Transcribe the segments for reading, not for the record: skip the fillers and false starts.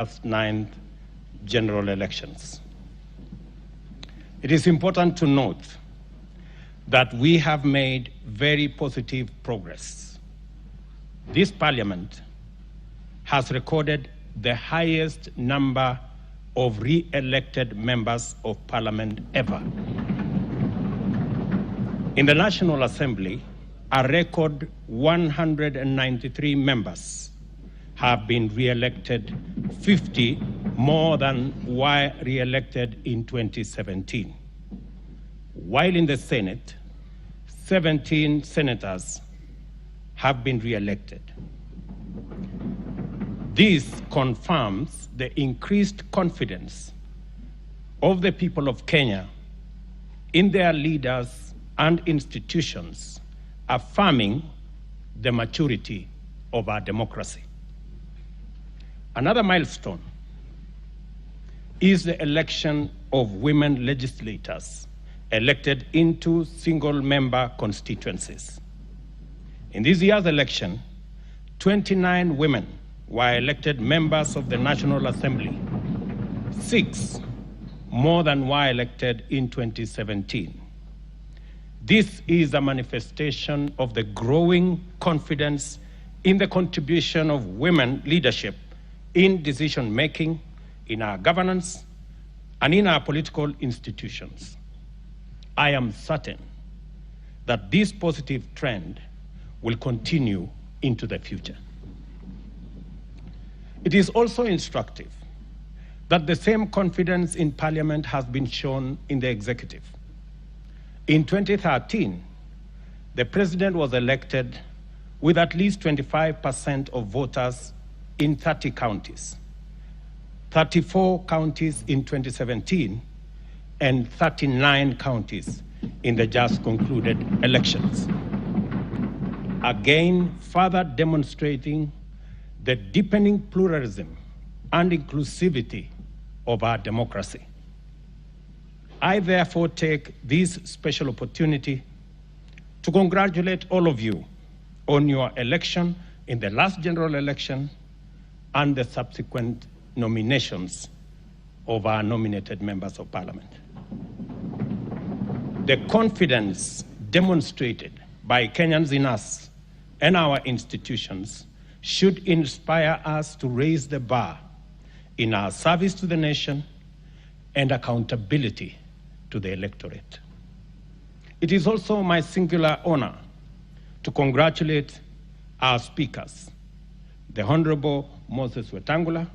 9th general elections. It is important to note that we have made very positive progress. This parliament has recorded the highest number of re-elected members of parliament ever. In the National Assembly, a record 193 members have been re-elected, 50 more than were re-elected in 2017. While in the Senate, 17 senators have been re-elected. This confirms the increased confidence of the people of Kenya in their leaders and institutions, affirming the maturity of our democracy. Another milestone is the election of women legislators elected into single-member constituencies. In this year's election, 29 women were elected members of the National Assembly, 6 more than were elected in 2017. This is a manifestation of the growing confidence in the contribution of women leadership in decision-making, in our governance, and in our political institutions. I am certain that this positive trend will continue into the future. It is also instructive that the same confidence in Parliament has been shown in the executive. In 2013, the President was elected with at least 25% of voters in 30 counties, 34 counties in 2017, and 39 counties in the just concluded elections. Again, further demonstrating the deepening pluralism and inclusivity of our democracy. I therefore take this special opportunity to congratulate all of you on your election in the last general election and the subsequent nominations of our nominated members of Parliament. The confidence demonstrated by Kenyans in us and our institutions should inspire us to raise the bar in our service to the nation and accountability to the electorate. It is also my singular honor to congratulate our speakers, the Honorable Moses Wetangula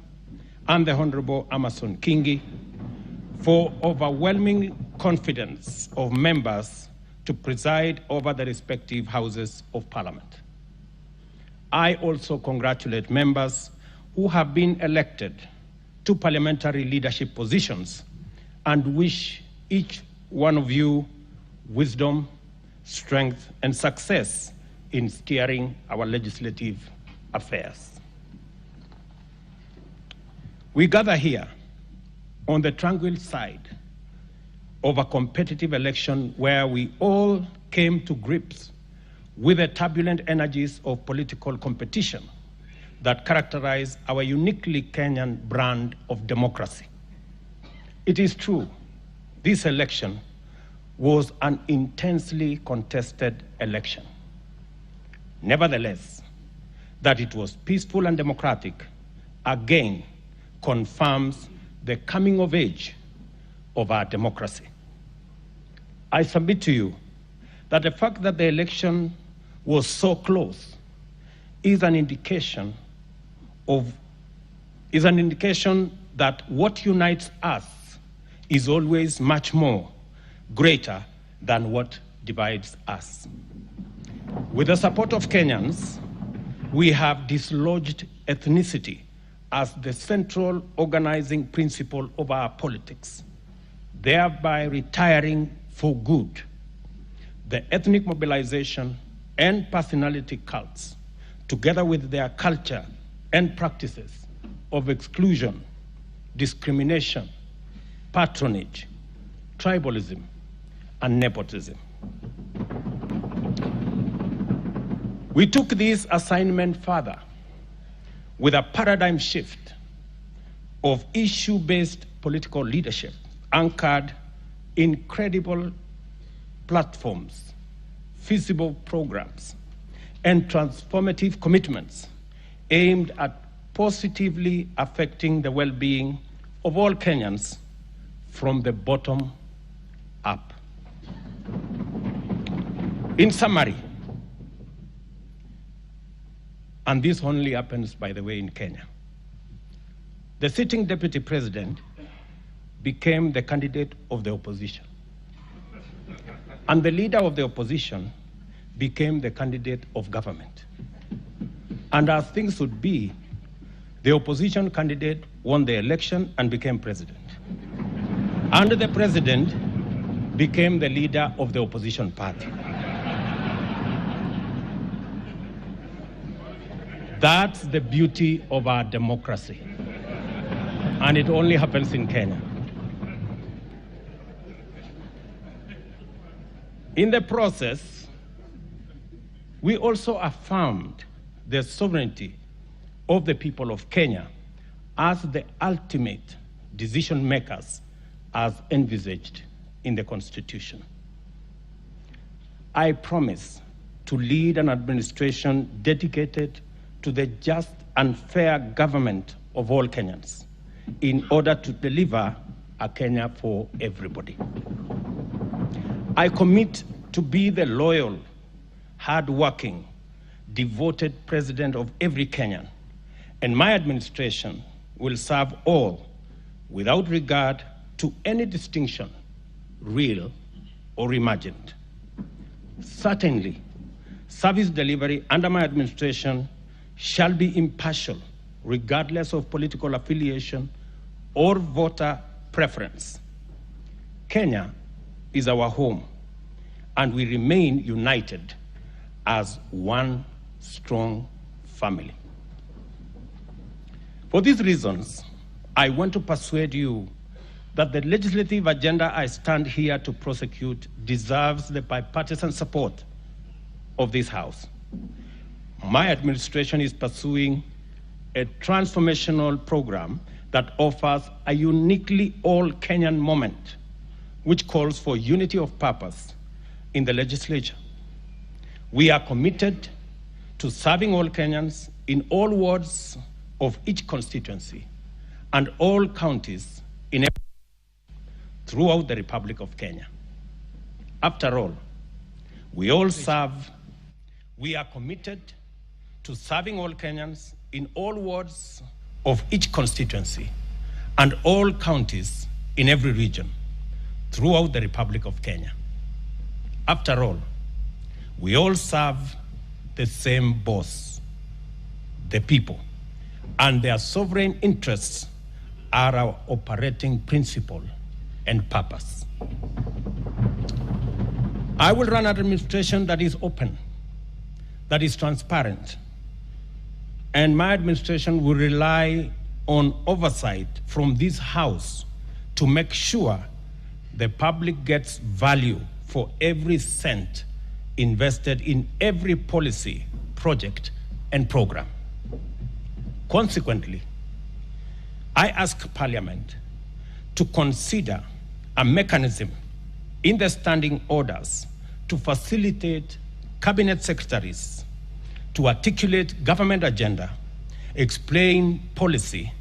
and the Honorable Amason Kingi, for overwhelming confidence of members to preside over the respective houses of Parliament. I also congratulate members who have been elected to parliamentary leadership positions and wish each one of you wisdom, strength, and success in steering our legislative affairs. We gather here on the tranquil side of a competitive election where we all came to grips with the turbulent energies of political competition that characterize our uniquely Kenyan brand of democracy. It is true, this election was an intensely contested election. Nevertheless, that it was peaceful and democratic again confirms the coming of age of our democracy. I submit to you that the fact that the election was so close is an indication that what unites us is always much more greater than what divides us. With the support of Kenyans, we have dislodged ethnicity as the central organizing principle of our politics, thereby retiring for good the ethnic mobilization and personality cults, together with their culture and practices of exclusion, discrimination, patronage, tribalism, and nepotism. We took this assignment further with a paradigm shift of issue-based political leadership anchored in credible platforms, feasible programs, and transformative commitments aimed at positively affecting the well-being of all Kenyans from the bottom up. In summary, and this only happens, by the way, in Kenya, the sitting deputy president became the candidate of the opposition, and the leader of the opposition became the candidate of government. And as things would be, the opposition candidate won the election and became president. And the president became the leader of the opposition party. That's the beauty of our democracy. And it only happens in Kenya. In the process, we also affirmed the sovereignty of the people of Kenya as the ultimate decision makers as envisaged in the Constitution. I promise to lead an administration dedicated to the just and fair government of all Kenyans in order to deliver a Kenya for everybody. I commit to be the loyal, hard-working, devoted president of every Kenyan, and my administration will serve all without regard to any distinction, real or imagined. Certainly, service delivery under my administration shall be impartial, regardless of political affiliation or voter preference. Kenya is our home, and we remain united as one strong family. For these reasons, I want to persuade you that the legislative agenda I stand here to prosecute deserves the bipartisan support of this House. My administration is pursuing a transformational program that offers a uniquely all-Kenyan moment, which calls for unity of purpose in the legislature. We are committed to serving all Kenyans in all wards of each constituency and all counties throughout the Republic of Kenya. After all, we are committed to serving all Kenyans in all wards of each constituency and all counties in every region throughout the Republic of Kenya. After all, we all serve the same boss, the people, and their sovereign interests are our operating principle and purpose. I will run an administration that is open, that is transparent, and my administration will rely on oversight from this House to make sure the public gets value for every cent invested in every policy, project, and program. Consequently, I ask Parliament to consider a mechanism in the standing orders to facilitate cabinet secretaries to articulate government agenda, explain policy,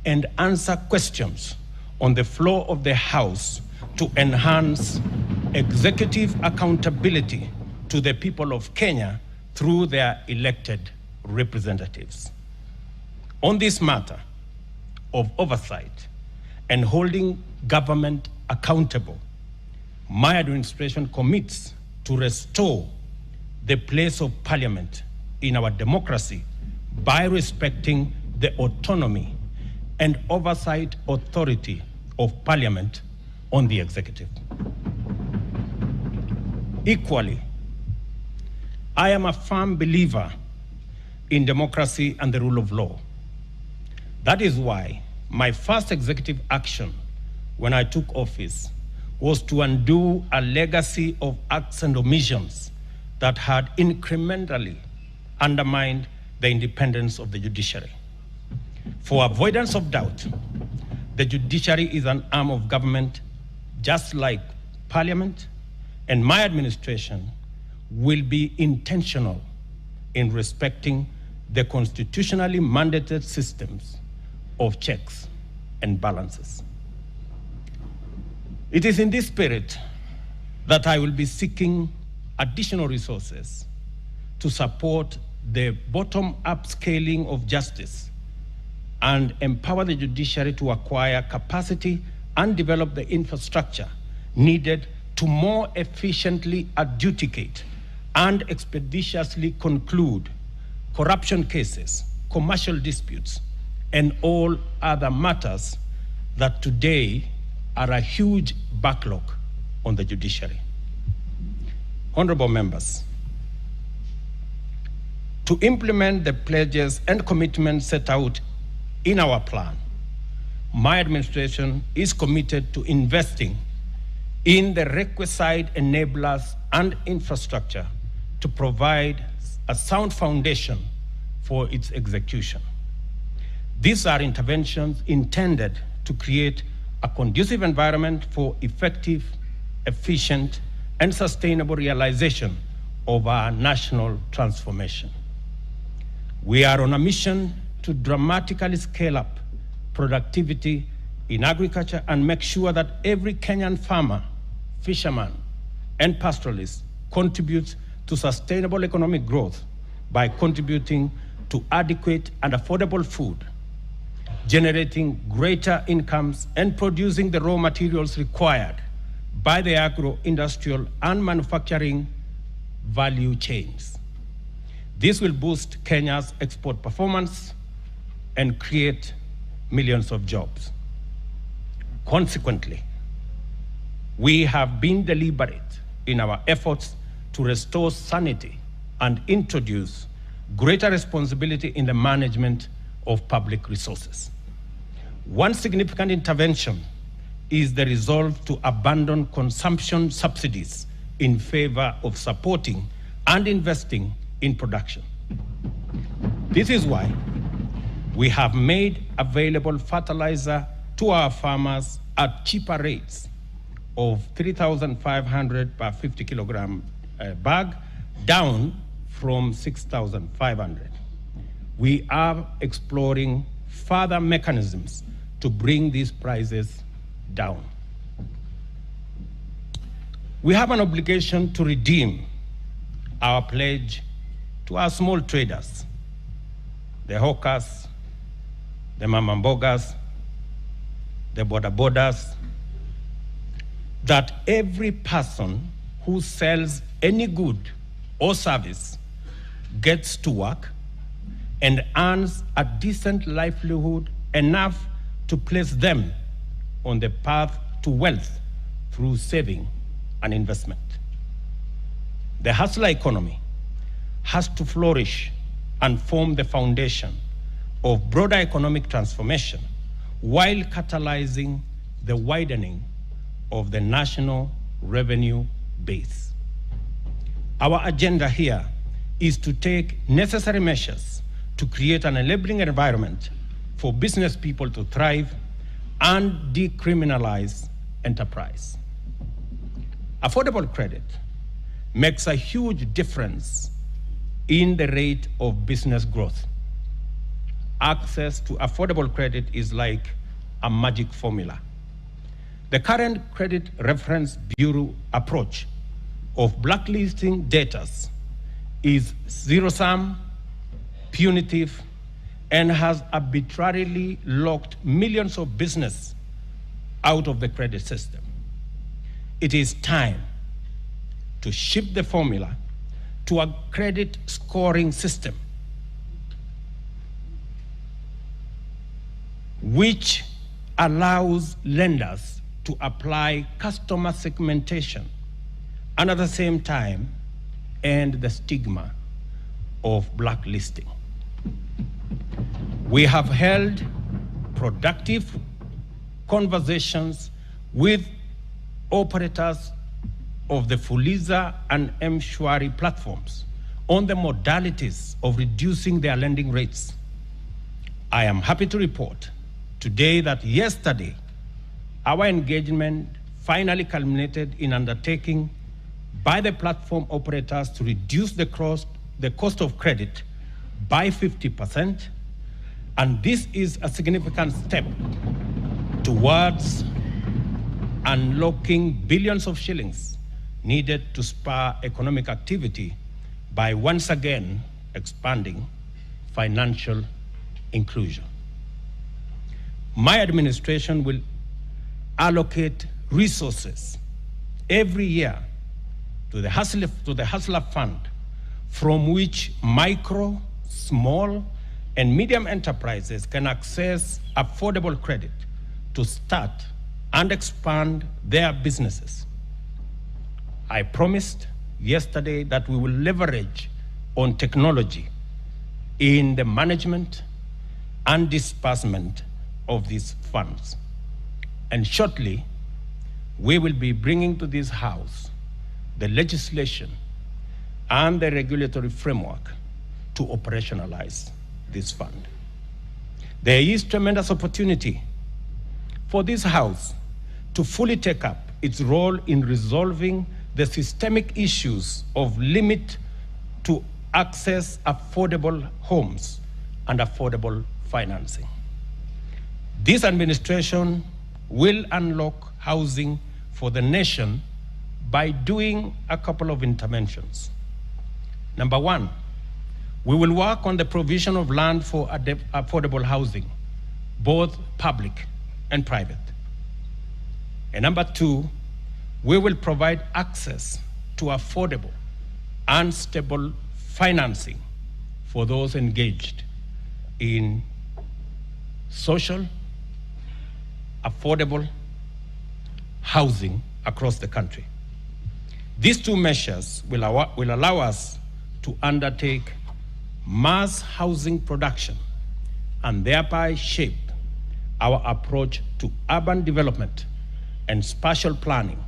and answer questions on the floor of the House to enhance executive accountability to the people of Kenya through their elected representatives. On this matter of oversight and holding government accountable, my administration commits to restore the place of Parliament in our democracy by respecting the autonomy and oversight authority of Parliament on the executive. Equally, I am a firm believer in democracy and the rule of law. That is why my first executive action when I took office was to undo a legacy of acts and omissions that had incrementally undermined the independence of the judiciary. For avoidance of doubt, The judiciary is an arm of government, just like Parliament, and my administration will be intentional in respecting the constitutionally mandated systems of checks and balances. It is in this spirit that I will be seeking additional resources to support the bottom-up scaling of justice and empower the judiciary to acquire capacity and develop the infrastructure needed to more efficiently adjudicate and expeditiously conclude corruption cases, commercial disputes, and all other matters that today are a huge backlog on the judiciary. Honorable members, to implement the pledges and commitments set out in our plan, my administration is committed to investing in the requisite enablers and infrastructure to provide a sound foundation for its execution. These are interventions intended to create a conducive environment for effective, efficient, and sustainable realization of our national transformation. We are on a mission to dramatically scale up productivity in agriculture and make sure that every Kenyan farmer, fisherman, and pastoralist contributes to sustainable economic growth by contributing to adequate and affordable food, generating greater incomes, and producing the raw materials required by the agro-industrial and manufacturing value chains. This will boost Kenya's export performance and create millions of jobs. Consequently, we have been deliberate in our efforts to restore sanity and introduce greater responsibility in the management of public resources. One significant intervention is the resolve to abandon consumption subsidies in favor of supporting and investing in production. This is why we have made available fertilizer to our farmers at cheaper rates of 3,500 per 50 kilogram bag, down from 6,500. We are exploring further mechanisms to bring these prices down. We have an obligation to redeem our pledge to our small traders, the hawkers, the mamambogas, the bodabodas, that every person who sells any good or service gets to work and earns a decent livelihood enough to place them on the path to wealth through saving and investment. The hustler economy has to flourish and form the foundation of broader economic transformation while catalyzing the widening of the national revenue base. Our agenda here is to take necessary measures to create an enabling environment for business people to thrive and decriminalize enterprise. Affordable credit makes a huge difference in the rate of business growth. Access to affordable credit is like a magic formula. The current Credit Reference Bureau approach of blacklisting debtors is zero-sum, punitive, and has arbitrarily locked millions of business out of the credit system. It is time to shift the formula to a credit scoring system which allows lenders to apply customer segmentation and at the same time end the stigma of blacklisting. We have held productive conversations with operators of the Fuliza and M-Shwari platforms on the modalities of reducing their lending rates. I am happy to report today that yesterday, our engagement finally culminated in undertaking by the platform operators to reduce the cost of credit by 50%, and this is a significant step towards unlocking billions of shillings needed to spur economic activity by once again expanding financial inclusion. My administration will allocate resources every year to the Hustler Fund, from which micro, small, and medium enterprises can access affordable credit to start and expand their businesses. I promised yesterday that we will leverage on technology in the management and disbursement of these funds. And shortly, we will be bringing to this House the legislation and the regulatory framework to operationalize this fund. There is tremendous opportunity for this House to fully take up its role in resolving the systemic issues of limit to access affordable homes and affordable financing. This administration will unlock housing for the nation by doing a couple of interventions. Number one, we will work on the provision of land for affordable housing, both public and private. And number two, we will provide access to affordable and stable financing for those engaged in social, affordable housing across the country. These two measures will allow us to undertake mass housing production and thereby shape our approach to urban development and spatial planning,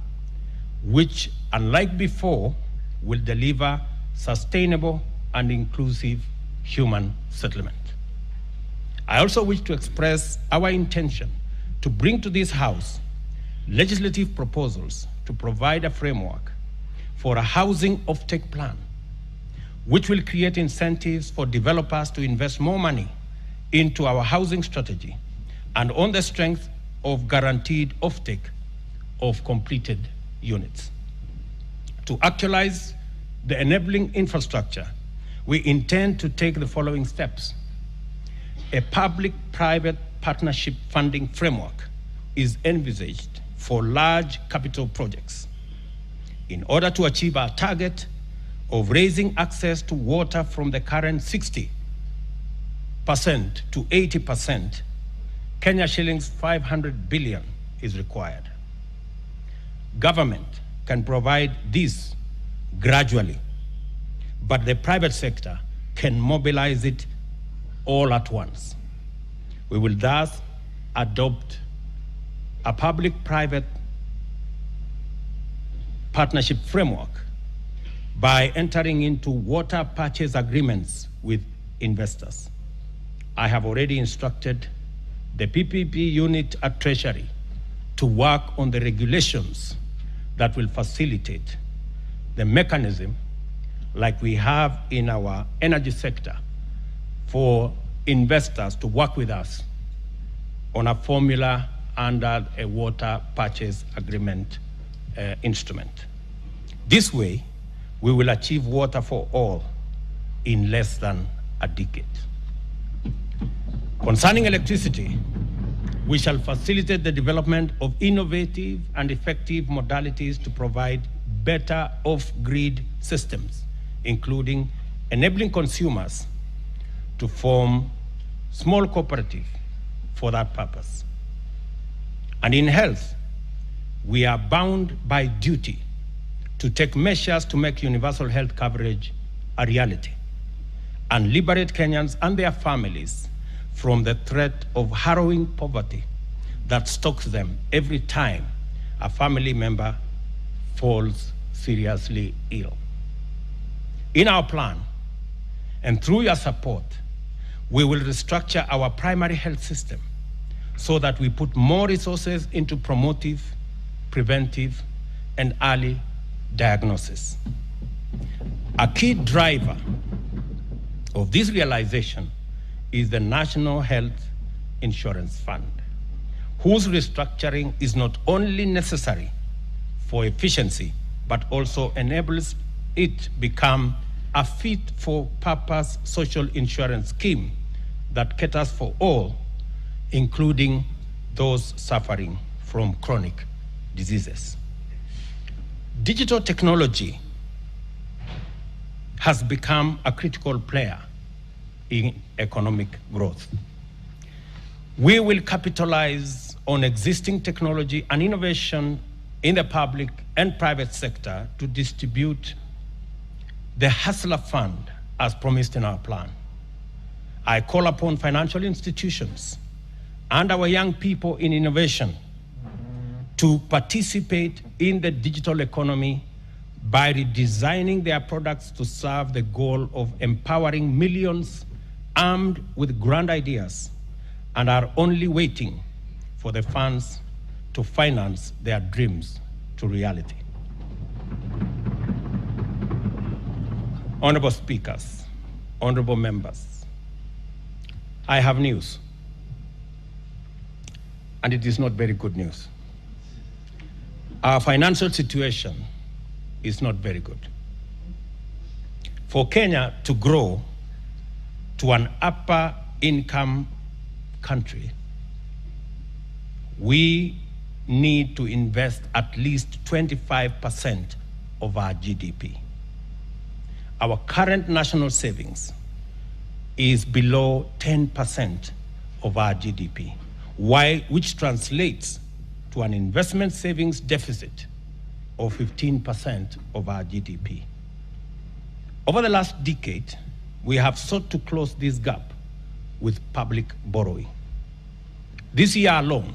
which, unlike before, will deliver sustainable and inclusive human settlement. I also wish to express our intention to bring to this House legislative proposals to provide a framework for a housing offtake plan, which will create incentives for developers to invest more money into our housing strategy and on the strength of guaranteed offtake of completed units. To actualize the enabling infrastructure, we intend to take the following steps. A public-private partnership funding framework is envisaged for large capital projects. In order to achieve our target of raising access to water from the current 60% to 80%, Kenya shillings 500 billion is required. Government can provide this gradually, but the private sector can mobilize it all at once. We will thus adopt a public-private partnership framework by entering into water purchase agreements with investors. I have already instructed the PPP unit at Treasury to work on the regulations that will facilitate the mechanism like we have in our energy sector for investors to work with us on a formula under a water purchase agreement instrument. This way, we will achieve water for all in less than a decade. Concerning electricity, we shall facilitate the development of innovative and effective modalities to provide better off-grid systems, including enabling consumers to form small cooperatives for that purpose. And in health, we are bound by duty to take measures to make universal health coverage a reality and liberate Kenyans and their families from the threat of harrowing poverty that stalks them every time a family member falls seriously ill. In our plan, and through your support, we will restructure our primary health system so that we put more resources into promotive, preventive, and early diagnosis. A key driver of this realization is the National Health Insurance Fund, whose restructuring is not only necessary for efficiency, but also enables it become a fit-for-purpose social insurance scheme that caters for all, including those suffering from chronic diseases. Digital technology has become a critical player in economic growth. We will capitalize on existing technology and innovation in the public and private sector to distribute the Hustler Fund as promised in our plan. I call upon financial institutions and our young people in innovation to participate in the digital economy by redesigning their products to serve the goal of empowering millions armed with grand ideas and are only waiting for the funds to finance their dreams to reality. Honorable speakers, honorable members, I have news, and it is not very good news. Our financial situation is not very good. For Kenya to grow to an upper income country, we need to invest at least 25% of our GDP. Our current national savings is below 10% of our GDP, which translates to an investment savings deficit of 15% of our GDP. Over the last decade, we have sought to close this gap with public borrowing. This year alone,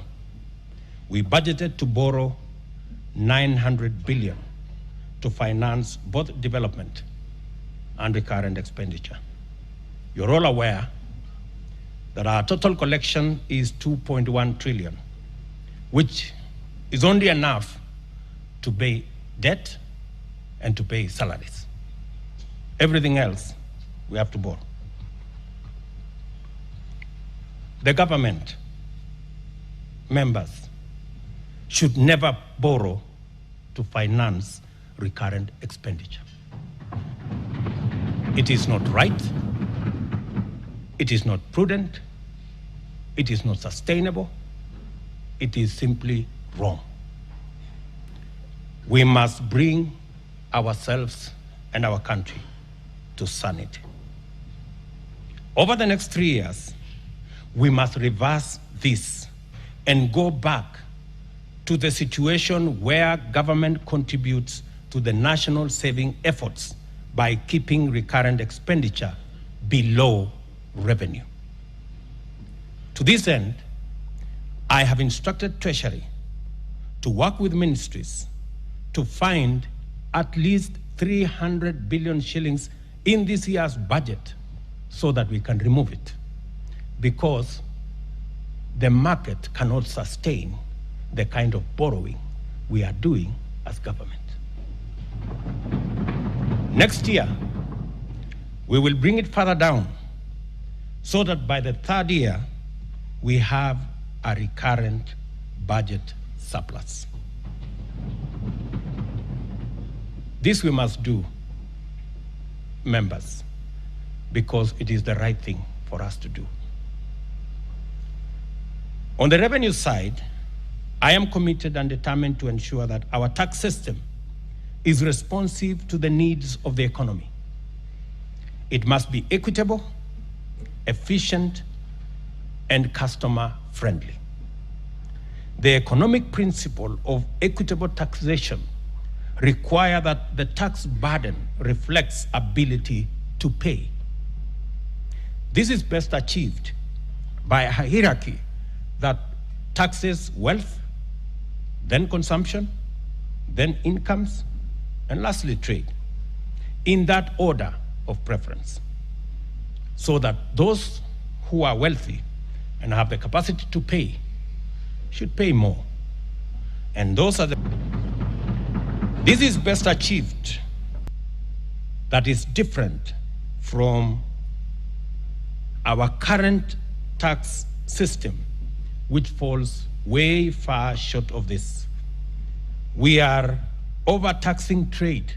we budgeted to borrow 900 billion to finance both development and recurrent expenditure. You're all aware that our total collection is 2.1 trillion, which is only enough to pay debt and to pay salaries. Everything else, we have to borrow. The government, members, should never borrow to finance recurrent expenditure. It is not right, it is not prudent, it is not sustainable, it is simply wrong. We must bring ourselves and our country to sanity. Over the next 3 years, we must reverse this and go back to the situation where government contributes to the national saving efforts by keeping recurrent expenditure below revenue. To this end, I have instructed Treasury to work with ministries to find at least 300 billion shillings in this year's budget so that we can remove it, because the market cannot sustain the kind of borrowing we are doing as government. Next year, we will bring it further down so that by the third year, we have a recurrent budget surplus. This we must do, members, because it is the right thing for us to do. On the revenue side, I am committed and determined to ensure that our tax system is responsive to the needs of the economy. It must be equitable, efficient, and customer-friendly. The economic principle of equitable taxation requires that the tax burden reflects ability to pay. This is best achieved by a hierarchy that taxes wealth, then consumption, then incomes, and lastly trade, in that order of preference, so that those who are wealthy and have the capacity to pay should pay more. And those are this is best achieved, that is different from our current tax system, which falls way far short of this. We are overtaxing trade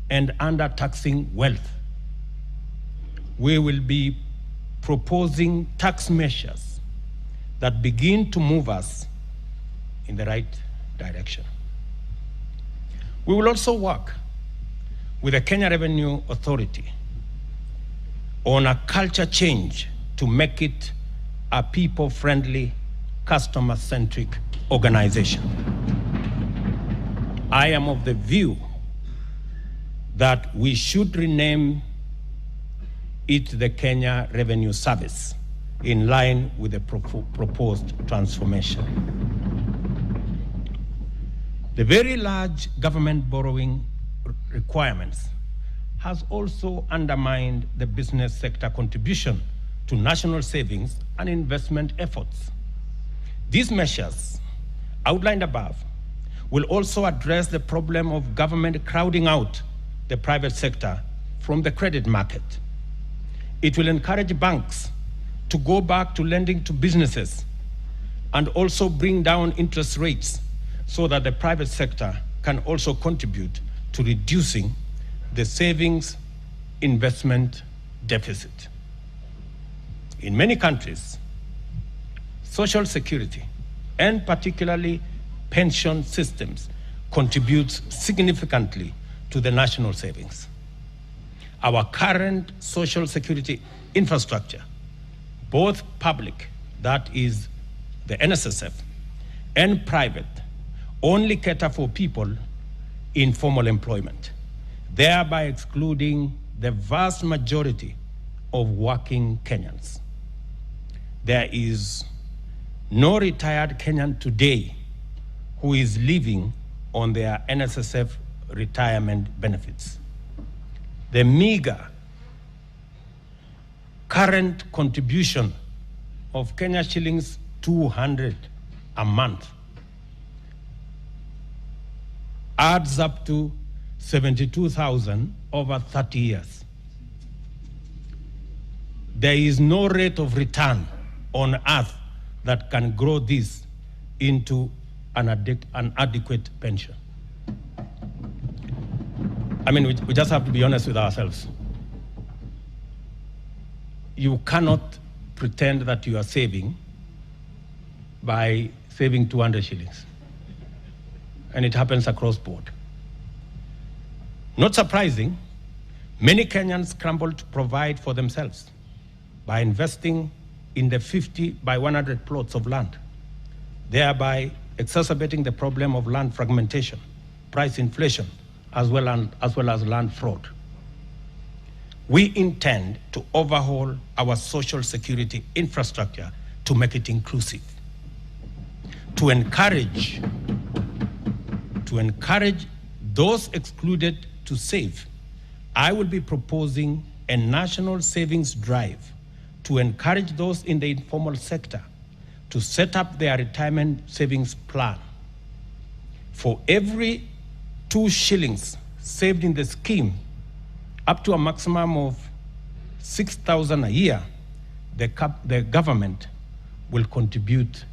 and undertaxing wealth. We will be proposing tax measures that begin to move us in the right direction. We will also work with the Kenya Revenue Authority on a culture change to make it a people-friendly, customer-centric organization. I am of the view that we should rename it the Kenya Revenue Service in line with the proposed transformation. The very large government borrowing requirements has also undermined the business sector contribution to national savings and investment efforts. These measures outlined above will also address the problem of government crowding out the private sector from the credit market. It will encourage banks to go back to lending to businesses and also bring down interest rates so that the private sector can also contribute to reducing the savings investment deficit. In many countries, social security, and particularly pension systems, contributes significantly to the national savings. Our current social security infrastructure, both public, that is the NSSF, and private, only cater for people in formal employment, thereby excluding the vast majority of working Kenyans. There is no retired Kenyan today who is living on their NSSF retirement benefits. The meager current contribution of Kenya shillings 200 a month adds up to 72,000 over 30 years. There is no rate of return on earth that can grow this into an adequate pension. I mean, we just have to be honest with ourselves. You cannot pretend that you are saving by saving 200 shillings. And it happens across board. Not surprising, many Kenyans scramble to provide for themselves by investing in the 50 by 100 plots of land, thereby exacerbating the problem of land fragmentation, price inflation, as well as land fraud. We intend to overhaul our social security infrastructure to make it inclusive, to encourage those excluded to save. I will be proposing a national savings drive to encourage those in the informal sector to set up their retirement savings plan. For every 2 shillings saved in the scheme, up to a maximum of 6,000 a year, the government will contribute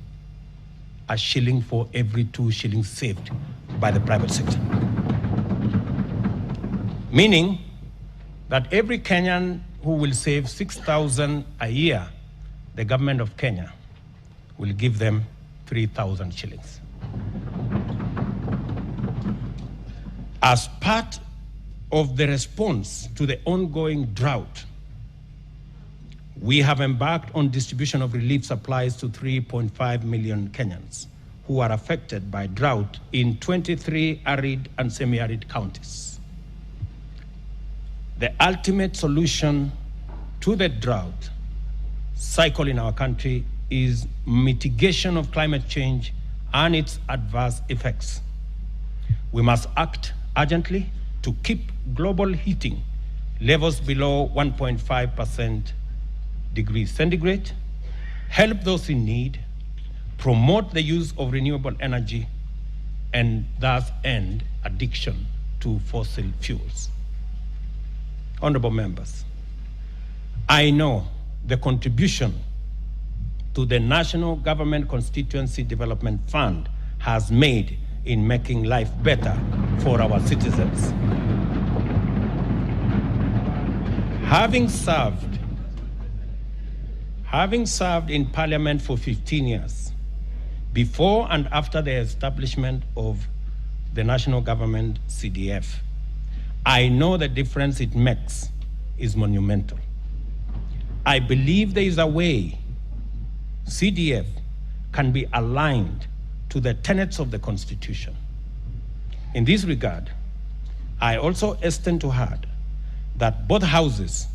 a shilling for every 2 shillings saved by the private sector. Meaning that every Kenyan who will save 6,000 a year, the government of Kenya will give them 3,000 shillings. As part of the response to the ongoing drought, we have embarked on distribution of relief supplies to 3.5 million Kenyans who are affected by drought in 23 arid and semi-arid counties. The ultimate solution to the drought cycle in our country is mitigation of climate change and its adverse effects. We must act urgently to keep global heating levels below 1.5 degrees centigrade, help those in need, promote the use of renewable energy, and thus end addiction to fossil fuels. Honorable members, I know the contribution to the National Government Constituency Development Fund has made in making life better for our citizens. Having served in Parliament for 15 years, before and after the establishment of the National Government CDF, I know the difference it makes is monumental. I believe there is a way CDF can be aligned to the tenets of the Constitution. In this regard, I also hasten to add that both houses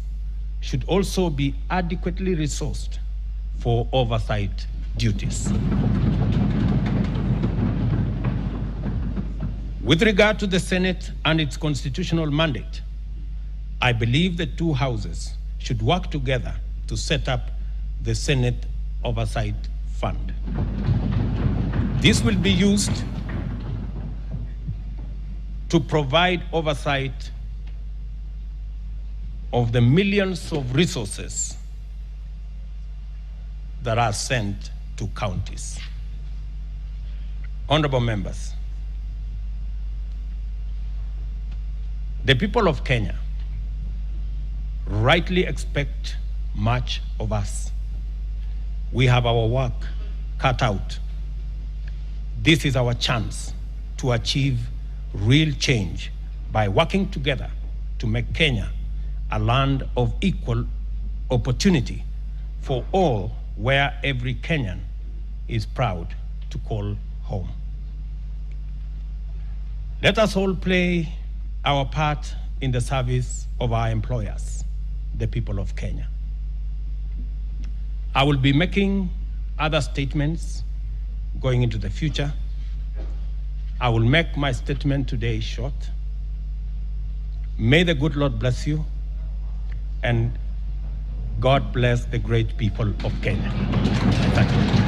should also be adequately resourced for oversight duties. With regard to the Senate and its constitutional mandate, I believe the two houses should work together to set up the Senate Oversight Fund. This will be used to provide oversight of the millions of resources that are sent to counties. Honorable members, the people of Kenya rightly expect much of us. We have our work cut out. This is our chance to achieve real change by working together to make Kenya a land of equal opportunity for all, where every Kenyan is proud to call home. Let us all play our part in the service of our employers, the people of Kenya. I will be making other statements going into the future. I will make my statement today short. May the good Lord bless you, and God bless the great people of Kenya. Thank you.